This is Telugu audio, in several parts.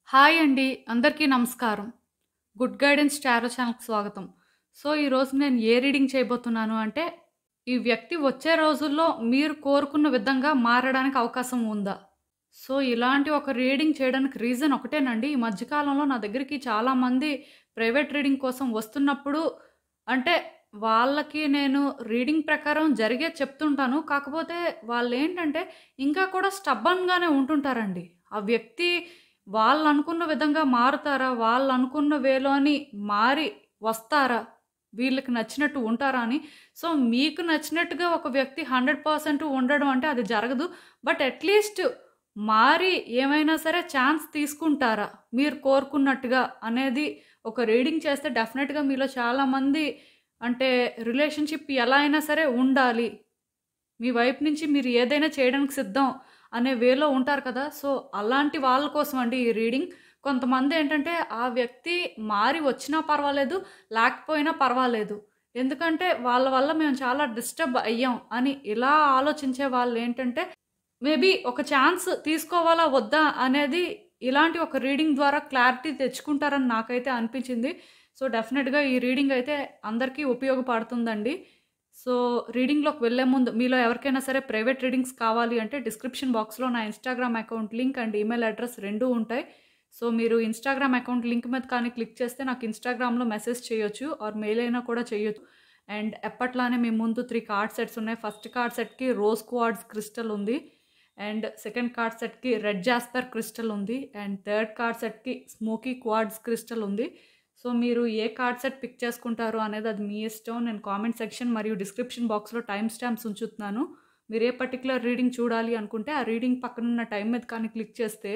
హాయ్ అండి. అందరికీ నమస్కారం. గుడ్ గైడెన్స్ టారో ఛానల్‌కి స్వాగతం. సో, ఈరోజు నేను ఏ రీడింగ్ చేయబోతున్నాను అంటే, ఈ వ్యక్తి వచ్చే రోజుల్లో మీరు కోరుకున్న విధంగా మారడానికి అవకాశం ఉందా? సో, ఇలాంటి ఒక రీడింగ్ చేయడానికి రీజన్ ఒకటేనండి. ఈ మధ్య కాలంలో నా దగ్గరికి చాలామంది ప్రైవేట్ రీడింగ్ కోసం వస్తున్నప్పుడు అంటే వాళ్ళకి నేను రీడింగ్ ప్రకారం జరిగేది చెప్తుంటాను. కాకపోతే వాళ్ళేంటంటే ఇంకా కూడా స్టబ్బర్న్‌గానే ఉంటుంటారండి. ఆ వ్యక్తి వాళ్ళనుకున్న విధంగా మారుతారా? వాళ్ళనుకున్న వేలోని మారి వస్తారా? వీళ్ళకి నచ్చినట్టు ఉంటారా అని. సో, మీకు నచ్చినట్టుగా ఒక వ్యక్తి 100% ఉండడం అంటే అది జరగదు. బట్ అట్‌లీస్ట్ మారి ఏమైనా సరే ఛాన్స్ తీసుకుంటారా? మీరు కోరుకున్నట్టుగా అనేది ఒక రీడింగ్ చేస్తే డెఫినెట్‌గా మీలో చాలామంది అంటే రిలేషన్‌షిప్ ఎలా అయినా సరే ఉండాలి. మీ వైపు నుంచి మీరు ఏదైనా చేయడానికి సిద్ధం అనే వేలో ఉంటారు కదా! సో, అలాంటి వాళ్ళ కోసం అండి ఈ రీడింగ్. కొంతమందేంటంటే, ఆ వ్యక్తి మారి వచ్చినా పర్వాలేదు, లేకపోయినా పర్వాలేదు. ఎందుకంటే, వాళ్ళ వల్ల మేము చాలా డిస్టర్బ్ అయ్యాం అని ఇలా ఆలోచించే వాళ్ళేంటంటే, మేబీ ఒక ఛాన్స్ తీసుకోవాలా? వద్దా? అనేది ఇలాంటి ఒక రీడింగ్ ద్వారా క్లారిటీ తెచ్చుకుంటారని నాకైతే అనిపించింది. సో, డెఫినెట్‌గా ఈ రీడింగ్ అయితే అందరికీ ఉపయోగపడుతుందండి. సో, రీడింగ్‌లోకి వెళ్ళే ముందు మీలో ఎవరికైనా సరే ప్రైవేట్ రీడింగ్స్ కావాలి అంటే డిస్క్రిప్షన్ బాక్స్‌లో నా Instagram account link and email address 2 ఉంటాయి. సో, మీరు ఇన్‌స్టాగ్రామ్ అకౌంట్ లింక్ మీద కానీ క్లిక్ చేస్తే నాకు ఇన్‌స్టాగ్రామ్‌లో మెసేజ్ చేయొచ్చు ఆర్ మెయిల్ అయినా కూడా చేయొచ్చు. అండ్ ఎప్పట్లానే మీ ముందు 3 కార్డ్ సెట్స్ ఉన్నాయి. ఫస్ట్ కార్డ్ సెట్‌కి రోజ్ క్వార్ట్జ్ క్రిస్టల్ ఉంది. అండ్ సెకండ్ కార్డ్ సెట్‌కి రెడ్ జాస్పర్ క్రిస్టల్ ఉంది. అండ్ థర్డ్ కార్డ్ సెట్‌కి స్మోకీ క్వార్ట్జ్ క్రిస్టల్ ఉంది. సో, మీరు ఏ కార్డ్ సెట్ పిక్ చేసుకుంటారు అనేది అది మీ ఇష్టం. నేను కామెంట్ సెక్షన్ మరియు డిస్క్రిప్షన్ బాక్స్‌లో టైమ్ స్టాంప్స్ ఉంచుతున్నాను. మీరు ఏ పర్టిక్యులర్ రీడింగ్ చూడాలి అనుకుంటే, ఆ రీడింగ్ పక్కనున్న టైం మీద కానీ క్లిక్ చేస్తే,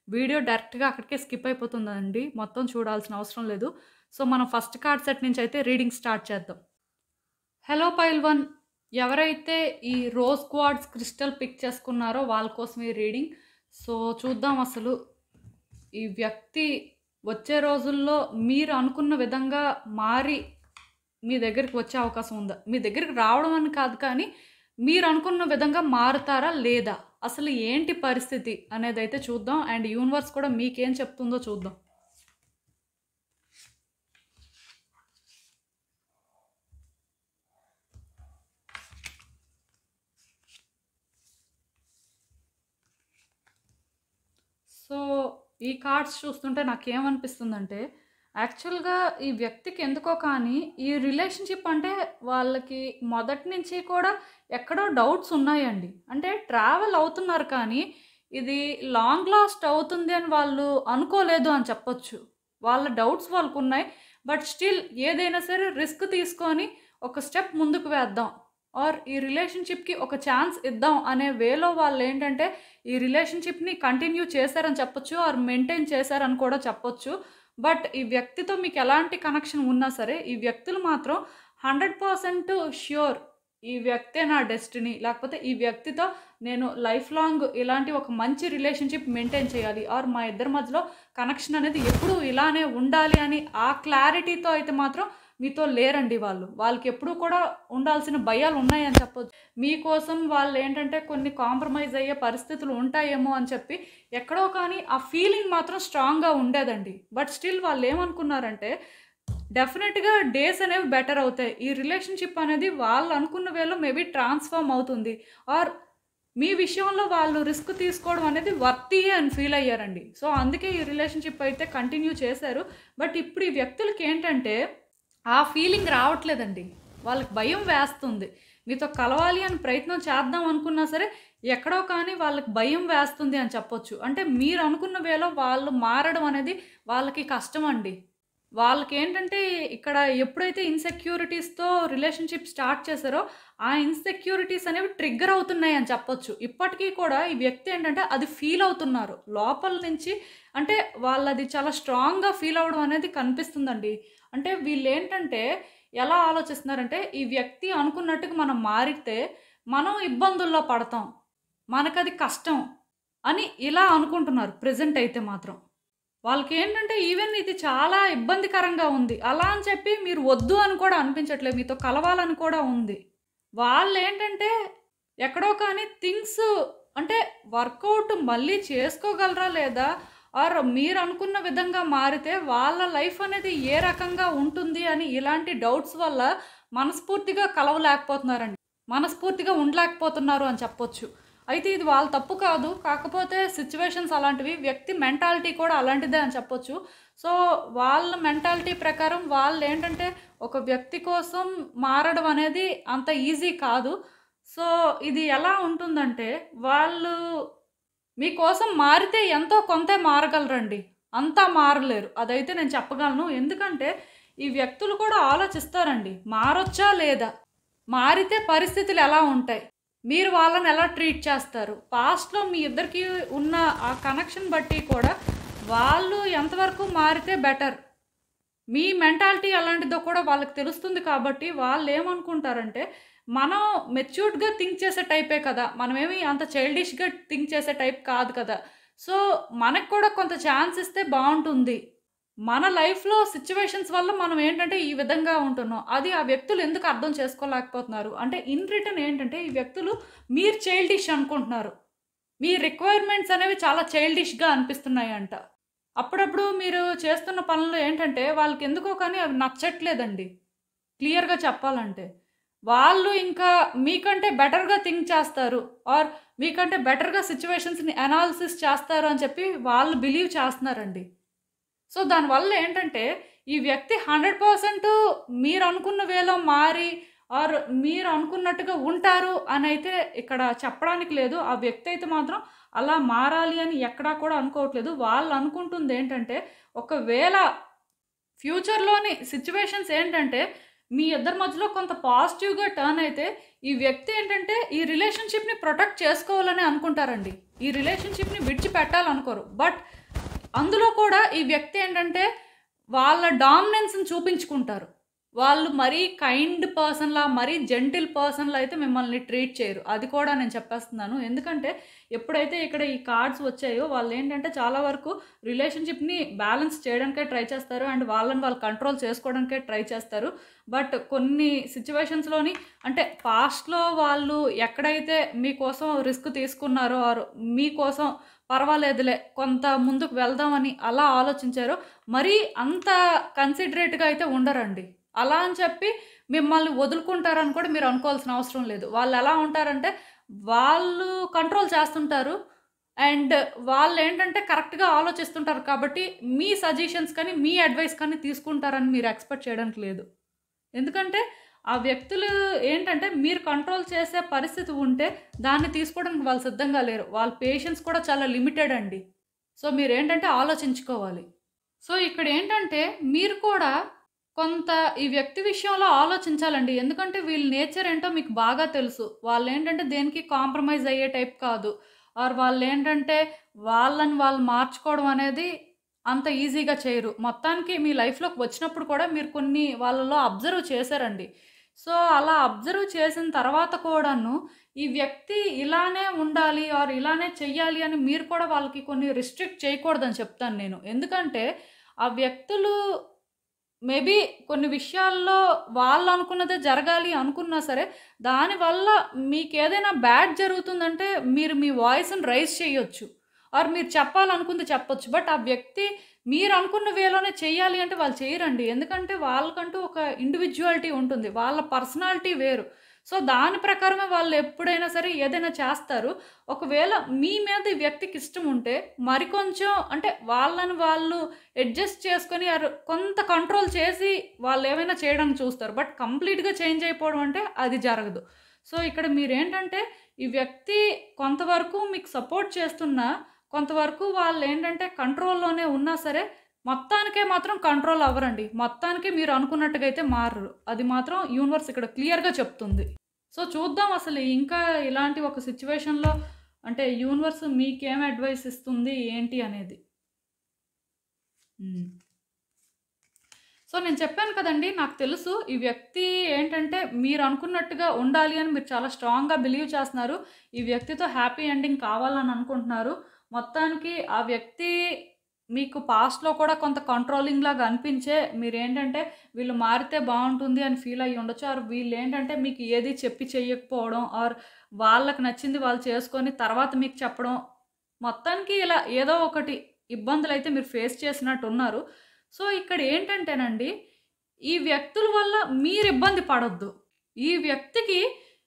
వీడియో డైరెక్ట్‌గా అక్కడికే స్కిప్ అయిపోతుందండి. మొత్తం చూడాల్సిన అవసరం లేదు. సో, మనం ఫస్ట్ కార్డ్ సెట్ నుంచి అయితే రీడింగ్ స్టార్ట్ చేద్దాం. హలో పైల్వాన్. ఎవరైతే ఈ రోజ్ క్వార్ట్జ్ క్రిస్టల్ పిక్ చేసుకున్నారో వాళ్ళ కోసం ఈ రీడింగ్. సో, చూద్దాం అసలు ఈ వ్యక్తి వచ్చే రోజుల్లో మీరు అనుకున్న విధంగా మారి మీ దగ్గరికి వచ్చే అవకాశం ఉందా? మీ దగ్గరికి రావడం అని కాదు కానీ, మీరు అనుకున్న విధంగా మారుతారా? లేదా? అసలు ఏంటి పరిస్థితి అనేదైతే చూద్దాం. అండ్ యూనివర్స్ కూడా మీకేం చెప్తుందో చూద్దాం. సో, ఈ కార్డ్స్ చూస్తుంటే నాకేమనిపిస్తుందంటే, యాక్చువల్‌గా ఈ వ్యక్తికి ఎందుకో కానీ, ఈ రిలేషన్‌షిప్ అంటే వాళ్ళకి మొదటి నుంచి కూడా ఎక్కడో డౌట్స్ ఉన్నాయండి. అంటే ట్రావెల్ అవుతున్నారు కానీ, ఇది లాంగ్ లాస్ట్ అవుతుంది అని వాళ్ళు అనుకోలేదు అని చెప్పొచ్చు. వాళ్ళ డౌట్స్ వాళ్ళకున్నాయి. బట్ స్టిల్ ఏదైనా సరే రిస్క్ తీసుకొని ఒక స్టెప్ ముందుకు వేద్దాం. ఆర్ ఈ రిలేషన్‌షిప్‌కి ఒక ఛాన్స్ ఇద్దాం అనే వేలో వాళ్ళేంటంటే ఈ రిలేషన్‌షిప్‌ని కంటిన్యూ చేశారని చెప్పొచ్చు. ఆర్ మెయింటైన్ చేశారని కూడా చెప్పొచ్చు. బట్ ఈ వ్యక్తితో మీకు ఎలాంటి కనెక్షన్ ఉన్నా సరే, ఈ వ్యక్తులు మాత్రం 100% ష్యూర్ ఈ వ్యక్తే నా డెస్టినీ. లేకపోతే ఈ వ్యక్తితో నేను లైఫ్ లాంగ్ ఇలాంటి ఒక మంచి రిలేషన్‌షిప్ మెయింటైన్ చేయాలి. ఆర్ మా ఇద్దరి మధ్యలో కనెక్షన్ అనేది ఎప్పుడూ ఇలానే ఉండాలి అని ఆ క్లారిటీతో అయితే మాత్రం మీతో లేరండి వాళ్ళు. వాళ్ళకెప్పుడూ కూడా ఉండాల్సిన భయాలు ఉన్నాయని చెప్పొచ్చు. మీకోసం వాళ్ళేంటంటే కొన్ని కాంప్రమైజ్ అయ్యే పరిస్థితులు ఉంటాయేమో అని చెప్పి ఎక్కడో కానీ ఆ ఫీలింగ్ మాత్రం స్ట్రాంగ్‌గా ఉండేదండి. బట్ స్టిల్ వాళ్ళేమనుకున్నారంటే డెఫినెట్‌గా డేస్ అనేవి బెటర్ అవుతాయి. ఈ రిలేషన్‌షిప్ అనేది వాళ్ళు అనుకున్న వేలో మేబీ ట్రాన్స్‌ఫార్మ్ అవుతుంది. ఆర్ మీ విషయంలో వాళ్ళు రిస్క్ తీసుకోవడం అనేది వర్తీయే అని ఫీల్ అయ్యారండి. సో, అందుకే ఈ రిలేషన్‌షిప్ అయితే కంటిన్యూ చేశారు. బట్ ఇప్పుడు ఈ వ్యక్తులకేంటంటే ఆ ఫీలింగ్ రావట్లేదండి. వాళ్ళకి భయం వేస్తుంది. మీతో కలవాలి అని ప్రయత్నం చేద్దాం అనుకున్నా సరే, ఎక్కడో కానీ వాళ్ళకి భయం వేస్తుంది అని చెప్పొచ్చు. అంటే మీరు అనుకున్న వేలో వాళ్ళు మారడం అనేది వాళ్ళకి కష్టమండి. వాళ్ళకేంటంటే ఇక్కడ ఎప్పుడైతే ఇన్‌సెక్యూరిటీస్‌తో రిలేషన్‌షిప్ స్టార్ట్ చేశారో, ఆ ఇన్‌సెక్యూరిటీస్ అనేవి ట్రిగ్గర్ అవుతున్నాయని చెప్పొచ్చు. ఇప్పటికీ కూడా ఈ వ్యక్తి ఏంటంటే అది ఫీల్ అవుతున్నారు. లోపల నుంచి అంటే వాళ్ళది చాలా స్ట్రాంగ్‌గా ఫీల్ అవ్వడం అనేది కనిపిస్తుందండి. అంటే వీళ్ళేంటంటే ఎలా ఆలోచిస్తున్నారంటే, ఈ వ్యక్తి అనుకున్నట్టుగా మనం మారితే, మనం ఇబ్బందుల్లో పడతాం. మనకది కష్టం అని ఇలా అనుకుంటున్నారు ప్రెజెంట్ అయితే మాత్రం. వాళ్ళకేంటంటే ఈవెన్ ఇది చాలా ఇబ్బందికరంగా ఉంది. అలా అని చెప్పి మీరు వద్దు అని కూడా అనిపించట్లేదు. మీతో కలవాలని కూడా ఉంది. వాళ్ళేంటంటే ఎక్కడో కానీ థింగ్స్ అంటే వర్కౌట్ మళ్ళీ చేసుకోగలరా లేదా? ఆర్ మీరు అనుకున్న విధంగా మారితే వాళ్ళ లైఫ్ అనేది ఏ రకంగా ఉంటుంది అని ఇలాంటి డౌట్స్ వల్ల మనస్ఫూర్తిగా కలవలేకపోతున్నారండి. మనస్ఫూర్తిగా ఉండలేకపోతున్నారు అని చెప్పొచ్చు. అయితే ఇది వాళ్ళ తప్పు కాదు. కాకపోతే సిట్యుయేషన్స్ అలాంటివి. వ్యక్తి మెంటాలిటీ కూడా అలాంటిదే అని చెప్పొచ్చు. సో, వాళ్ళ మెంటాలిటీ ప్రకారం వాళ్ళేంటంటే ఒక వ్యక్తి కోసం మారడం అనేది అంత ఈజీ కాదు. సో, ఇది ఎలా ఉంటుందంటే వాళ్ళు మీకోసం మారితే ఎంతో కొంతే మారగలరండి. అంతా మారలేరు. అదైతే నేను చెప్పగలను. ఎందుకంటే ఈ వ్యక్తులు కూడా ఆలోచిస్తారండి. మారొచ్చా లేదా? మారితే పరిస్థితులు ఎలా ఉంటాయి? మీరు వాళ్ళని ఎలా ట్రీట్ చేస్తారు? పాస్ట్‌లో మీ ఇద్దరికీ ఉన్న ఆ కనెక్షన్ బట్టి కూడా వాళ్ళు ఎంతవరకు మారితే బెటర్. మీ మెంటాలిటీ ఎలాంటిదో కూడా వాళ్ళకి తెలుస్తుంది కాబట్టి వాళ్ళేమనుకుంటారంటే, మనం మెచ్యూర్డ్‌గా థింక్ చేసే టైపే కదా! మనమేమి అంత చైల్డిష్‌గా థింక్ చేసే టైప్ కాదు కదా! సో, మనకు కూడా కొంత ఛాన్స్ ఇస్తే బావుంటుంది. మన లైఫ్‌లో సిట్యుయేషన్స్ వల్ల మనం ఏంటంటే ఈ విధంగా ఉంటున్నాం. అది ఆ వ్యక్తులు ఎందుకు అర్థం చేసుకోలేకపోతున్నారు. అంటే ఇన్ రిటర్న్ ఏంటంటే ఈ వ్యక్తులు మీరు చైల్డిష్ అనుకుంటున్నారు. మీ రిక్వైర్మెంట్స్ అనేవి చాలా చైల్డిష్‌గా అనిపిస్తున్నాయంట. అప్పుడప్పుడు మీరు చేస్తున్న పనులు ఏంటంటే వాళ్ళకెందుకో కానీ అవి నచ్చట్లేదండి. క్లియర్‌గా చెప్పాలంటే. వాళ్ళు ఇంకా మీకంటే బెటర్‌గా థింక్ చేస్తారు. ఆర్ మీకంటే బెటర్‌గా సిట్యుయేషన్స్‌ని అనాలిసిస్ చేస్తారు అని చెప్పి వాళ్ళు బిలీవ్ చేస్తున్నారండి. సో, దానివల్ల ఏంటంటే ఈ వ్యక్తి 100% మీరనుకున్న వేలో మారి ఆర్ మీరు అనుకున్నట్టుగా ఉంటారు అనైతే ఇక్కడ చెప్పడానికి లేదు. ఆ వ్యక్తి అయితే మాత్రం అలా మారాలి అని ఎక్కడా కూడా అనుకోవట్లేదు. వాళ్ళు అనుకుంటుంది ఏంటంటే ఒకవేళ ఫ్యూచర్‌లోని సిట్యుయేషన్స్ ఏంటంటే మీ ఇద్దరి మధ్యలో కొంత పాజిటివ్‌గా టర్న్ అయితే ఈ వ్యక్తి ఏంటంటే ఈ రిలేషన్‌షిప్‌ని ప్రొటెక్ట్ చేసుకోవాలని అనుకుంటారండి. ఈ రిలేషన్‌షిప్‌ని విడిచిపెట్టాలనుకోరు. బట్ అందులో కూడా ఈ వ్యక్తి ఏంటంటే వాళ్ళ డామినెన్స్‌ని చూపించుకుంటారు. వాళ్ళు మరీ కైండ్ పర్సన్‌లా, మరీ జెంటిల్ పర్సన్‌లా అయితే మిమ్మల్ని ట్రీట్ చేయరు. అది కూడా నేను చెప్పేస్తున్నాను. ఎందుకంటే ఎప్పుడైతే ఇక్కడ ఈ కార్డ్స్ వచ్చాయో వాళ్ళేంటంటే చాలా వరకు రిలేషన్‌షిప్‌ని బ్యాలెన్స్ చేయడానికే ట్రై చేస్తారు. అండ్ వాళ్ళని వాళ్ళు కంట్రోల్ చేసుకోవడానికే ట్రై చేస్తారు. బట్ కొన్ని సిట్యుయేషన్స్‌లోని అంటే పాస్ట్‌లో వాళ్ళు ఎక్కడైతే మీకోసం రిస్క్ తీసుకున్నారో ఆర్ మీకోసం పర్వాలేదులే కొంత ముందుకు వెళ్దామని అలా ఆలోచించారో మరీ అంత కన్సిడరేట్‌గా అయితే ఉండరండి. అలా అని చెప్పి మిమ్మల్ని వదులుకుంటారని కూడా మీరు అనుకోవాల్సిన అవసరం లేదు. వాళ్ళెలా ఉంటారంటే వాళ్ళు కంట్రోల్ చేస్తుంటారు. అండ్ వాళ్ళేంటంటే కరెక్ట్‌గా ఆలోచిస్తుంటారు కాబట్టి మీ సజెషన్స్ కానీ, మీ అడ్వైస్ కానీ తీసుకుంటారని మీరు ఎక్స్‌పెక్ట్ చేయడానికి లేదు. ఎందుకంటే ఆ వ్యక్తులు ఏంటంటే మీరు కంట్రోల్ చేసే పరిస్థితి ఉంటే దాన్ని తీసుకోవడానికి వాళ్ళు సిద్ధంగా లేరు. వాళ్ళ పేషెన్స్ కూడా చాలా లిమిటెడ్ అండి. సో, మీరేంటంటే ఆలోచించుకోవాలి. సో, ఇక్కడేంటంటే మీరు కూడా కొంత ఈ వ్యక్తి విషయంలో ఆలోచించాలండి. ఎందుకంటే వీళ్ళ నేచర్ ఏంటో మీకు బాగా తెలుసు. వాళ్ళేంటంటే దేనికి కాంప్రమైజ్ అయ్యే టైప్ కాదు. ఆర్ వాళ్ళేంటంటే వాళ్ళని వాళ్ళు మార్చుకోవడం అనేది అంత ఈజీగా చేయరు. మొత్తానికి మీ లైఫ్‌లోకి వచ్చినప్పుడు కూడా మీరు కొన్ని వాళ్ళలో అబ్జర్వ్ చేశారండి. సో, అలా అబ్జర్వ్ చేసిన తర్వాత కూడాను ఈ వ్యక్తి ఇలానే ఉండాలి ఆర్ ఇలానే చెయ్యాలి అని మీరు కూడా వాళ్ళకి కొన్ని రిస్ట్రిక్ట్ చేయకూడదని చెప్తాను నేను. ఎందుకంటే ఆ వ్యక్తులు మేబీ కొన్ని విషయాల్లో వాళ్ళనుకున్నదే జరగాలి అనుకున్నా సరే, దానివల్ల మీకేదైనా బ్యాడ్ జరుగుతుందంటే మీరు మీ వాయిస్‌ని రైజ్ చేయొచ్చు. ఆర్ మీరు చెప్పాలనుకుంది చెప్పొచ్చు. బట్ ఆ వ్యక్తి మీరనుకున్న వేలోనే చెయ్యాలి అంటే వాళ్ళు చెయ్యరండి. ఎందుకంటే వాళ్ళకంటూ ఒక ఇండివిడ్యువాలిటీ ఉంటుంది. వాళ్ళ పర్సనాలిటీ వేరు. సో, దాని ప్రకారమే వాళ్ళు ఎప్పుడైనా సరే ఏదైనా చేస్తారు. ఒకవేళ మీ మీద ఈ వ్యక్తికి ఇష్టం ఉంటే మరికొంచెం అంటే వాళ్ళని వాళ్ళు అడ్జస్ట్ చేసుకొని కొంత కంట్రోల్ చేసి వాళ్ళేమైనా చేయడానికి చూస్తారు. బట్ కంప్లీట్‌గా చేంజ్ అయిపోవడం అంటే అది జరగదు. సో, ఇక్కడ మీరేంటంటే ఈ వ్యక్తి కొంతవరకు మీకు సపోర్ట్ చేస్తున్నా, కొంతవరకు వాళ్ళేంటంటే కంట్రోల్‌లోనే ఉన్నా సరే, మొత్తానికే మాత్రం కంట్రోల్ అవ్వరండి. మొత్తానికి మీరు అనుకున్నట్టుగా అయితే మారరు. అది మాత్రం యూనివర్స్ ఇక్కడ క్లియర్‌గా చెప్తుంది. సో, చూద్దాం అసలు ఇంకా ఇలాంటి ఒక సిట్యుయేషన్‌లో అంటే యూనివర్స్ మీకేం అడ్వైస్ ఇస్తుంది ఏంటి అనేది. హ్మ్. సో, నేను చెప్పాను కదండీ! నాకు తెలుసు ఈ వ్యక్తి ఏంటంటే మీరనుకున్నట్టుగా ఉండాలి అని మీరు చాలా స్ట్రాంగ్‌గా బిలీవ్ చేస్తున్నారు. ఈ వ్యక్తితో హ్యాపీ ఎండింగ్ కావాలని అనుకుంటున్నారు. మొత్తానికి ఆ వ్యక్తి మీకు పాస్ట్‌లో కూడా కొంత కంట్రోలింగ్ లాగా అనిపించే మీరేంటంటే వీళ్ళు మారితే బావుంటుంది అని ఫీల్ అయ్యి ఉండొచ్చు. ఆర్ వీళ్ళేంటంటే మీకు ఏది చెప్పి చెయ్యకపోవడం ఆర్ వాళ్ళకి నచ్చింది వాళ్ళు చేసుకొని తర్వాత మీకు చెప్పడం. మొత్తానికి ఇలా ఏదో ఒకటి ఇబ్బందులైతే మీరు ఫేస్ చేసినట్టున్నారు. సో, ఇక్కడ ఏంటంటేనండి, ఈ వ్యక్తుల వల్ల మీరు ఇబ్బంది పడొద్దు. ఈ వ్యక్తికి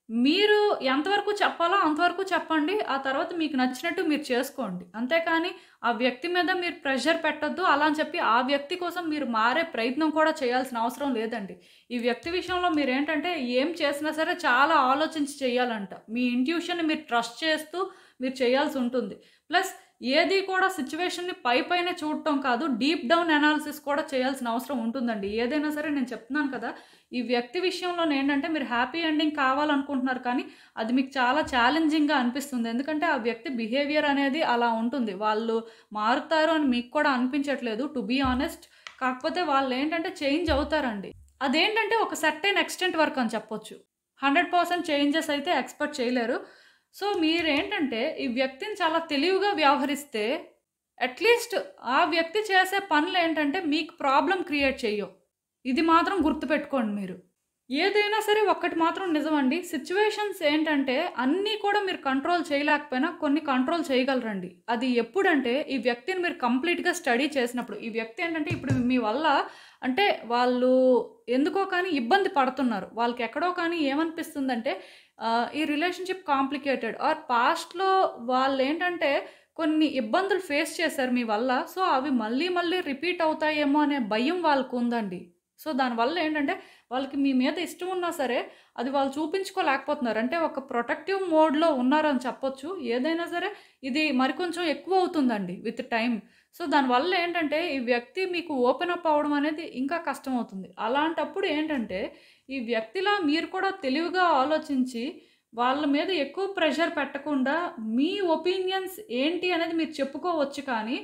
మీరు ఎంతవరకు చెప్పాలో అంతవరకు చెప్పండి. ఆ తర్వాత మీకు నచ్చినట్టు మీరు చేసుకోండి. అంతేకానీ ఆ వ్యక్తి మీద మీరు ప్రెషర్ పెట్టొద్దు. అలా అని చెప్పి ఆ వ్యక్తి కోసం మీరు మారే ప్రయత్నం కూడా చేయాల్సిన అవసరం లేదండి. ఈ వ్యక్తి విషయంలో మీరేంటంటే ఏం చేసినా సరే చాలా ఆలోచించి చేయాలంట. మీ ఇంట్యూషన్‌ని మీరు ట్రస్ట్ చేస్తూ మీరు చేయాల్సి ఉంటుంది. ప్లస్ ఏది కూడా సిట్యుయేషన్‌ని పైపైనే చూడటం కాదు. డీప్ డౌన్ అనాలిసిస్ కూడా చేయాల్సిన అవసరం ఉంటుందండి. ఏదైనా సరే నేను చెప్తున్నాను కదా! ఈ వ్యక్తి విషయంలోనేంటంటే మీరు హ్యాపీ ఎండింగ్ కావాలనుకుంటున్నారు కానీ అది మీకు చాలా ఛాలెంజింగ్‌గా అనిపిస్తుంది. ఎందుకంటే ఆ వ్యక్తి బిహేవియర్ అనేది అలా ఉంటుంది. వాళ్ళు మారుతారు అని మీకు కూడా అనిపించట్లేదు టు బీ ఆనెస్ట్. కాకపోతే వాళ్ళేంటంటే చేంజ్ అవుతారండి. అదేంటంటే ఒక సర్టెన్ ఎక్స్‌టెంట్ వరకు అని చెప్పొచ్చు. 100% చేంజెస్ అయితే ఎక్స్‌పెక్ట్ చేయలేరు. సో, మీరేంటంటే ఈ వ్యక్తిని చాలా తెలివిగా వ్యవహరిస్తే అట్‌లీస్ట్ ఆ వ్యక్తి చేసే పనులేంటంటే మీకు ప్రాబ్లమ్ క్రియేట్ చెయ్యవు. ఇది మాత్రం గుర్తుపెట్టుకోండి మీరు. ఏదైనా సరే ఒక్కటి మాత్రం నిజమండి. సిట్యుయేషన్స్ ఏంటంటే అన్నీ కూడా మీరు కంట్రోల్ చేయలేకపోయినా కొన్ని కంట్రోల్ చేయగలరండి. అది ఎప్పుడంటే ఈ వ్యక్తిని మీరు కంప్లీట్‌గా స్టడీ చేసినప్పుడు. ఈ వ్యక్తి ఏంటంటే ఇప్పుడు మీ వల్ల అంటే వాళ్ళు ఎందుకో కానీ ఇబ్బంది పడుతున్నారు. వాళ్ళకి ఎక్కడో కానీ ఏమనిపిస్తుందంటే ఈ రిలేషన్‌షిప్ కాంప్లికేటెడ్ ఆర్ పాస్ట్‌లో వాళ్ళేంటంటే కొన్ని ఇబ్బందులు ఫేస్ చేశారు మీ వల్ల. సో, అవి మళ్ళీ మళ్ళీ రిపీట్ అవుతాయేమో అనే భయం వాళ్ళకుందండి. సో, దానివల్ల ఏంటంటే వాళ్ళకి మీ మీద ఇష్టం ఉన్నా సరే అది వాళ్ళు చూపించుకోలేకపోతున్నారు. అంటే ఒక ప్రొటెక్టివ్ మోడ్‌లో ఉన్నారని చెప్పొచ్చు. ఏదైనా సరే ఇది మరికొంచెం ఎక్కువ అవుతుందండి విత్ టైమ్. సో, దానివల్ల ఏంటంటే ఈ వ్యక్తి మీకు ఓపెన్ అప్ అవ్వడం అనేది ఇంకా కష్టమవుతుంది. అలాంటప్పుడు ఏంటంటే ఈ వ్యక్తిలా మీరు కూడా తెలివిగా ఆలోచించి వాళ్ళ మీద ఎక్కువ ప్రెషర్ పెట్టకుండా మీ ఒపీనియన్స్ ఏంటి అనేది మీరు చెప్పుకోవచ్చు కానీ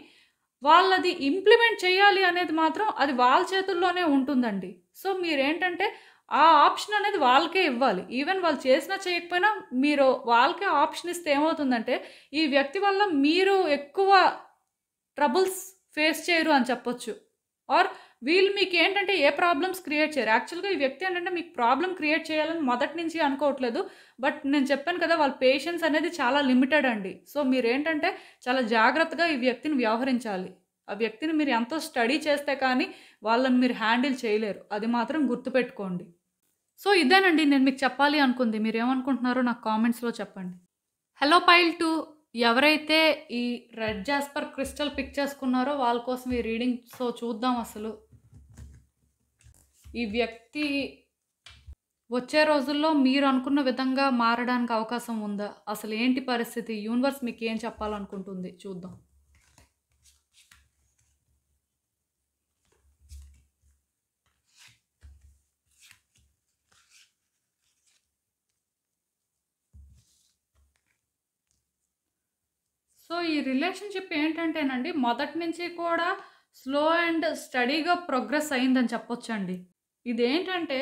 వాళ్ళది ఇంప్లిమెంట్ చేయాలి అనేది మాత్రం అది వాళ్ళ చేతుల్లోనే ఉంటుందండి. సో, మీరేంటంటే ఆ ఆప్షన్ అనేది వాళ్ళకే ఇవ్వాలి. ఈవెన్ వాళ్ళు చేసినా చేయకపోయినా మీరు వాళ్ళకే ఆప్షన్ ఇస్తే ఏమవుతుందంటే ఈ వ్యక్తి వల్ల మీరు ఎక్కువ ట్రబుల్స్ ఫేస్ చేయరు అని చెప్పొచ్చు. ఆర్ వీళ్ళు మీకేంటంటే ఏ ప్రాబ్లమ్స్ క్రియేట్ చేయరు. యాక్చువల్‌గా ఈ వ్యక్తి ఏంటంటే మీకు ప్రాబ్లమ్ క్రియేట్ చేయాలని మొదటి నుంచి అనుకోవట్లేదు. బట్ నేను చెప్పాను కదా! వాళ్ళ పేషెన్స్ అనేది చాలా లిమిటెడ్ అండి. సో, మీరేంటంటే చాలా జాగ్రత్తగా ఈ వ్యక్తిని వ్యవహరించాలి. ఆ వ్యక్తిని మీరు ఎంతో స్టడీ చేస్తే కానీ వాళ్ళని మీరు హ్యాండిల్ చేయలేరు. అది మాత్రం గుర్తుపెట్టుకోండి. సో, ఇదేనండి నేను మీకు చెప్పాలి అనుకుంది. మీరేమనుకుంటున్నారో నాకు కామెంట్స్‌లో చెప్పండి. హలో పైల్ 2 ఎవరైతే ఈ రెడ్ జాస్పర్ క్రిస్టల్ పిక్ చేసుకున్నారో వాళ్ళ కోసం ఈ రీడింగ్. సో, చూద్దాం అసలు ఈ వ్యక్తి వచ్చే రోజుల్లో మీరు అనుకున్న విధంగా మారడానికి అవకాశం ఉందా? అసలు ఏంటి పరిస్థితి? యూనివర్స్ మీకు ఏం చెప్పాలనుకుంటుంది? చూద్దాం. సో, ఈ రిలేషన్‌షిప్ ఏంటంటేనండి మొదటి నుంచి కూడా స్లో అండ్ స్టడీగా ప్రోగ్రెస్ అయిందని చెప్పొచ్చండి. ఇదేంటంటే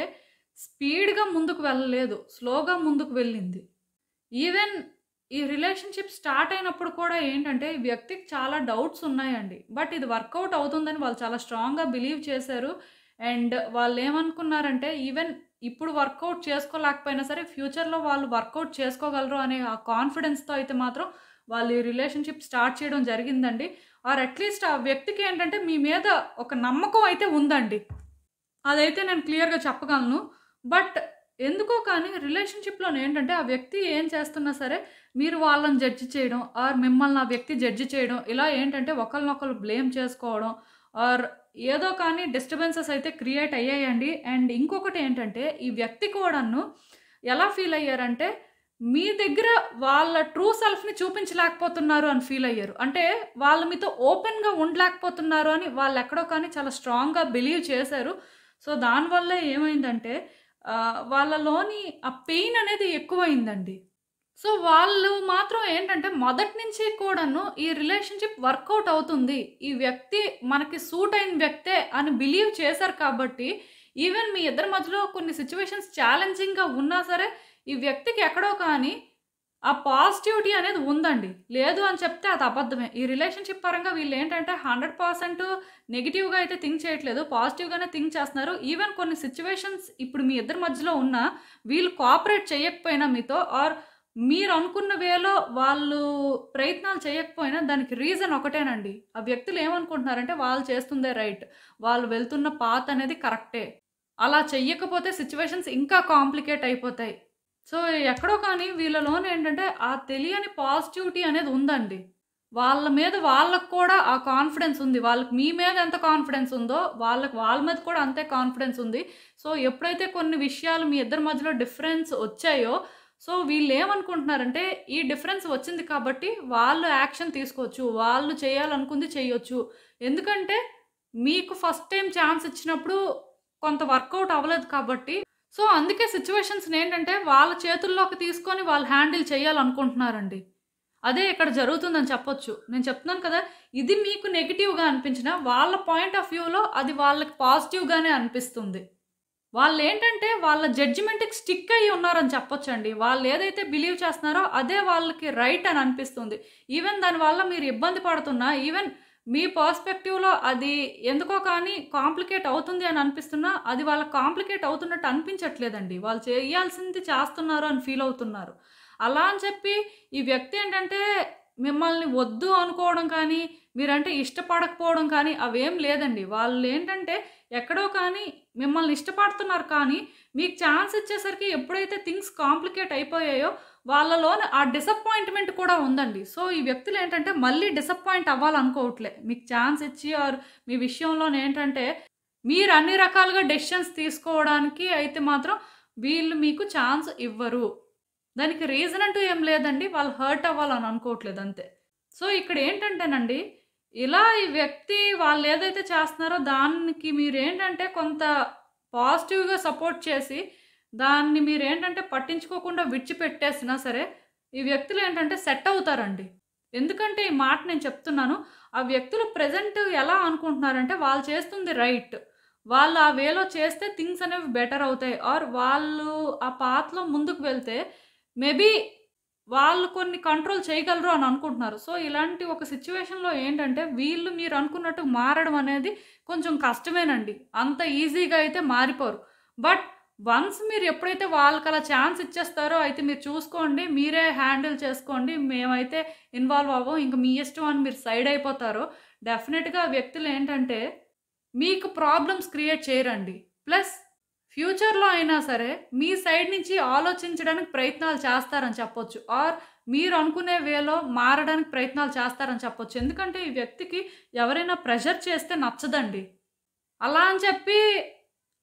స్పీడ్‌గా ముందుకు వెళ్ళలేదు. స్లోగా ముందుకు వెళ్ళింది. ఈవెన్ ఈ రిలేషన్‌షిప్ స్టార్ట్ అయినప్పుడు కూడా ఏంటంటే ఈ వ్యక్తికి చాలా డౌట్స్ ఉన్నాయండి. బట్ ఇది వర్కౌట్ అవుతుందని వాళ్ళు చాలా స్ట్రాంగ్‌గా బిలీవ్ చేశారు. అండ్ వాళ్ళేమనుకున్నారంటే ఈవెన్ ఇప్పుడు వర్కౌట్ చేసుకోలేకపోయినా సరే ఫ్యూచర్‌లో వాళ్ళు వర్కౌట్ చేసుకోగలరు అనే ఆ కాన్ఫిడెన్స్‌తో అయితే మాత్రం వాళ్ళు ఈ రిలేషన్‌షిప్ స్టార్ట్ చేయడం జరిగిందండి. ఆర్ అట్‌లీస్ట్ ఆ వ్యక్తికి ఏంటంటే మీ మీద ఒక నమ్మకం అయితే ఉందండి. అదైతే నేను క్లియర్‌గా చెప్పగలను. బట్ ఎందుకో కానీ రిలేషన్‌షిప్‌లోనేంటంటే ఆ వ్యక్తి ఏం చేస్తున్నా సరే మీరు వాళ్ళని జడ్జ్ చేయడం ఆర్ మిమ్మల్ని ఆ వ్యక్తి జడ్జ్ చేయడం ఇలా ఏంటంటే ఒకళ్ళనొకళ్ళు బ్లేమ్ చేసుకోవడం ఆర్ ఏదో కానీ డిస్టర్బెన్సెస్ అయితే క్రియేట్ అయ్యాయండి. అండ్ ఇంకొకటి ఏంటంటే ఈ వ్యక్తి కూడాను ఎలా ఫీల్ అయ్యారంటే మీ దగ్గర వాళ్ళ ట్రూ సెల్ఫ్‌ని చూపించలేకపోతున్నారు అని ఫీల్ అయ్యారు. అంటే వాళ్ళు మీతో ఓపెన్‌గా ఉండలేకపోతున్నారు అని వాళ్ళెక్కడో కానీ చాలా స్ట్రాంగ్‌గా బిలీవ్ చేశారు. సో, దానివల్ల ఏమైందంటే వాళ్ళలోని ఆ పెయిన్ అనేది ఎక్కువయిందండి. సో, వాళ్ళు మాత్రం ఏంటంటే మొదటి నుంచి కూడాను ఈ రిలేషన్‌షిప్ వర్కౌట్ అవుతుంది. ఈ వ్యక్తి మనకి సూట్ అయిన వ్యక్తే అని బిలీవ్ చేశారు కాబట్టి ఈవెన్ మీ ఇద్దరి మధ్యలో కొన్ని సిట్యుయేషన్స్ ఛాలెంజింగ్‌గా ఉన్నా సరే ఈ వ్యక్తికి ఎక్కడో కానీ ఆ పాజిటివిటీ అనేది ఉందండి. లేదు అని చెప్తే అది అబద్ధమే. ఈ రిలేషన్‌షిప్ పరంగా వీళ్ళేంటంటే 100% నెగెటివ్‌గా అయితే థింక్ చేయట్లేదు. పాజిటివ్‌గానే థింక్ చేస్తున్నారు. ఈవెన్ కొన్ని సిట్యుయేషన్స్ ఇప్పుడు మీ ఇద్దరి మధ్యలో ఉన్నా వీళ్ళు కోఆపరేట్ చేయకపోయినా మీతో ఆర్ మీరు అనుకున్న వేలో వాళ్ళు ప్రయత్నాలు చేయకపోయినా దానికి రీజన్ ఒకటేనండి. ఆ వ్యక్తులు ఏమనుకుంటున్నారంటే వాళ్ళు చేస్తుందే రైట్. వాళ్ళు వెళ్తున్న పాత్ అనేది కరెక్టే. అలా చెయ్యకపోతే సిట్యుయేషన్స్ ఇంకా కాంప్లికేట్ అయిపోతాయి. సో, ఎక్కడో కానీ వీళ్ళలోనేంటంటే ఆ తెలియని పాజిటివిటీ అనేది ఉందండి. వాళ్ళ మీద వాళ్ళకి కూడా ఆ కాన్ఫిడెన్స్ ఉంది. వాళ్ళకి మీ మీద ఎంత కాన్ఫిడెన్స్ ఉందో, వాళ్ళకి వాళ్ళ మీద కూడా అంతే కాన్ఫిడెన్స్ ఉంది. సో, ఎప్పుడైతే కొన్ని విషయాలు మీ ఇద్దరి మధ్యలో డిఫరెన్స్ వచ్చాయో, సో, వీళ్ళేమనుకుంటున్నారంటే ఈ డిఫరెన్స్ వచ్చింది కాబట్టి వాళ్ళు యాక్షన్ తీసుకోవచ్చు. వాళ్ళు చేయాలనుకుంది చేయొచ్చు. ఎందుకంటే మీకు ఫస్ట్ టైమ్ ఛాన్స్ ఇచ్చినప్పుడు కొంత వర్కౌట్ అవ్వలేదు కాబట్టి, సో, అందుకే సిట్యుయేషన్స్‌నేంటంటే వాళ్ళ చేతుల్లోకి తీసుకొని వాళ్ళు హ్యాండిల్ చేయాలనుకుంటున్నారండి. అదే ఇక్కడ జరుగుతుందని చెప్పొచ్చు. నేను చెప్తున్నాను కదా! ఇది మీకు నెగెటివ్‌గా అనిపించినా వాళ్ళ పాయింట్ ఆఫ్ వ్యూలో అది వాళ్ళకి పాజిటివ్‌గానే అనిపిస్తుంది. వాళ్ళేంటంటే వాళ్ళ జడ్జిమెంట్‌కి స్టిక్ అయ్యి ఉన్నారని చెప్పొచ్చండి. వాళ్ళేదైతే బిలీవ్ చేస్తున్నారో అదే వాళ్ళకి రైట్ అని అనిపిస్తుంది. ఈవెన్ దానివల్ల మీరు ఇబ్బంది పడుతున్నా, ఈవెన్ మీ పర్స్పెక్టివ్‌లో అది ఎందుకో కానీ కాంప్లికేట్ అవుతుంది అని అనిపిస్తున్నా, అది వాళ్ళకి కాంప్లికేట్ అవుతున్నట్టు అనిపించట్లేదండి. వాళ్ళు చేయాల్సింది చేస్తున్నారు అని ఫీల్ అవుతున్నారు. అలా అని చెప్పి ఈ వ్యక్తి ఏంటంటే మిమ్మల్ని వద్దు అనుకోవడం కానీ, మీరంటే ఇష్టపడకపోవడం కానీ అవేం లేదండి. వాళ్ళేంటంటే ఎక్కడో కానీ మిమ్మల్ని ఇష్టపడుతున్నారు కానీ, మీకు ఛాన్స్ ఇచ్చేసరికి ఎప్పుడైతే థింగ్స్ కాంప్లికేట్ అయిపోయాయో, వాళ్ళలోని ఆ డిసప్పాయింట్‌మెంట్ కూడా ఉందండి. సో, ఈ వ్యక్తులేంటంటే మళ్ళీ డిసప్పాయింట్ అవ్వాలనుకోవట్లే. మీకు ఛాన్స్ ఇచ్చి ఆర్ మీ విషయంలోనేంటంటే మీరు అన్ని రకాలుగా డెసిషన్స్ తీసుకోవడానికి అయితే మాత్రం వీళ్ళు మీకు ఛాన్స్ ఇవ్వరు. దానికి రీజన్ అంటూ ఏం లేదండి. వాళ్ళు హర్ట్ అవ్వాలని అనుకోవట్లేదు అంతే. సో, ఇక్కడేంటంటేనండి, ఇలా ఈ వ్యక్తి వాళ్ళేదైతే చేస్తున్నారో దానికి మీరేంటంటే కొంత పాజిటివ్‌గా సపోర్ట్ చేసి, దాన్ని మీరేంటంటే పట్టించుకోకుండా విడిచిపెట్టేసినా సరే, ఈ వ్యక్తులేంటంటే సెట్ అవుతారండి. ఎందుకంటే ఈ మాట నేను చెప్తున్నాను. ఆ వ్యక్తులు ప్రెజెంట్ ఎలా అనుకుంటున్నారంటే వాళ్ళు చేస్తుంది రైట్. వాళ్ళు ఆ వేలో చేస్తే థింగ్స్ అనేవి బెటర్ అవుతాయి. ఆర్ వాళ్ళు ఆ పాత్‌లో ముందుకు వెళ్తే మేబీ వాళ్ళు కొన్ని కంట్రోల్ చేయగలరు అని అనుకుంటున్నారు. సో, ఇలాంటి ఒక సిట్యుయేషన్‌లో ఏంటంటే, వీళ్ళు మీరు అనుకున్నట్టు మారడం అనేది కొంచెం కష్టమేనండి. అంత ఈజీగా అయితే మారిపోరు. బట్ వన్స్ మీరు ఎప్పుడైతే వాళ్ళకలా ఛాన్స్ ఇచ్చేస్తారో, అయితే మీరు చూసుకోండి, మీరే హ్యాండిల్ చేసుకోండి, మేమైతే ఇన్వాల్వ్ అవ్వం, ఇంక మీ ఇష్టం అని మీరు సైడ్ అయిపోతారో, డెఫినిట్‌గా వ్యక్తులేంటంటే, మీకు ప్రాబ్లమ్స్ క్రియేట్ చేయరండి. ప్లస్ ఫ్యూచర్‌లో అయినా సరే, మీ సైడ్ నుంచి ఆలోచించడానికి ప్రయత్నాలు చేస్తారని చెప్పొచ్చు. ఆర్ మీరు అనుకునే వేలో మారడానికి ప్రయత్నాలు చేస్తారని చెప్పొచ్చు. ఎందుకంటే, ఈ వ్యక్తికి ఎవరైనా ప్రెషర్ చేస్తే నచ్చదండి. అలా అని చెప్పి,